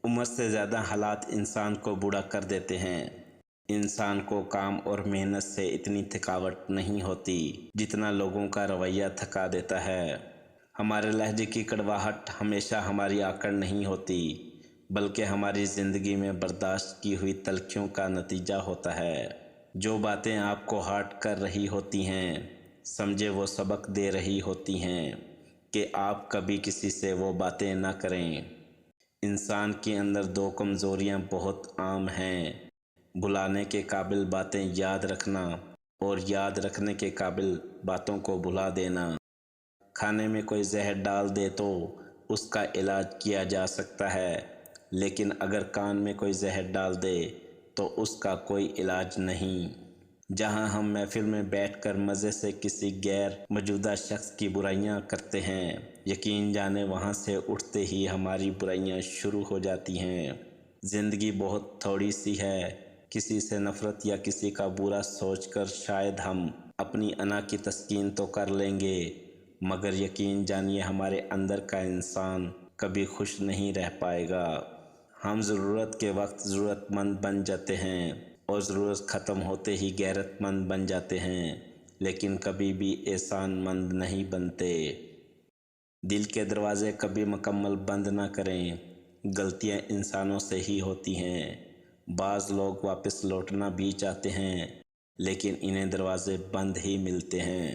عمر سے زیادہ حالات انسان کو بوڑھا کر دیتے ہیں۔ انسان کو کام اور محنت سے اتنی تھکاوٹ نہیں ہوتی جتنا لوگوں کا رویہ تھکا دیتا ہے۔ ہمارے لہجے کی کڑواہٹ ہمیشہ ہماری آکڑ نہیں ہوتی، بلکہ ہماری زندگی میں برداشت کی ہوئی تلخیوں کا نتیجہ ہوتا ہے۔ جو باتیں آپ کو ہارٹ کر رہی ہوتی ہیں، سمجھے وہ سبق دے رہی ہوتی ہیں کہ آپ کبھی کسی سے وہ باتیں نہ کریں۔ انسان کے اندر دو کمزوریاں بہت عام ہیں: بھلانے کے قابل باتیں یاد رکھنا اور یاد رکھنے کے قابل باتوں کو بھلا دینا۔ کھانے میں کوئی زہر ڈال دے تو اس کا علاج کیا جا سکتا ہے، لیکن اگر کان میں کوئی زہر ڈال دے تو اس کا کوئی علاج نہیں۔ جہاں ہم محفل میں بیٹھ کر مزے سے کسی غیر موجودہ شخص کی برائیاں کرتے ہیں، یقین جانے وہاں سے اٹھتے ہی ہماری برائیاں شروع ہو جاتی ہیں۔ زندگی بہت تھوڑی سی ہے، کسی سے نفرت یا کسی کا برا سوچ کر شاید ہم اپنی انا کی تسکین تو کر لیں گے، مگر یقین جانیے ہمارے اندر کا انسان کبھی خوش نہیں رہ پائے گا۔ ہم ضرورت کے وقت ضرورت مند بن جاتے ہیں اور ضرورت ختم ہوتے ہی غیرت مند بن جاتے ہیں، لیکن کبھی بھی احسان مند نہیں بنتے۔ دل کے دروازے کبھی مکمل بند نہ کریں، غلطیاں انسانوں سے ہی ہوتی ہیں۔ بعض لوگ واپس لوٹنا بھی چاہتے ہیں، لیکن انہیں دروازے بند ہی ملتے ہیں۔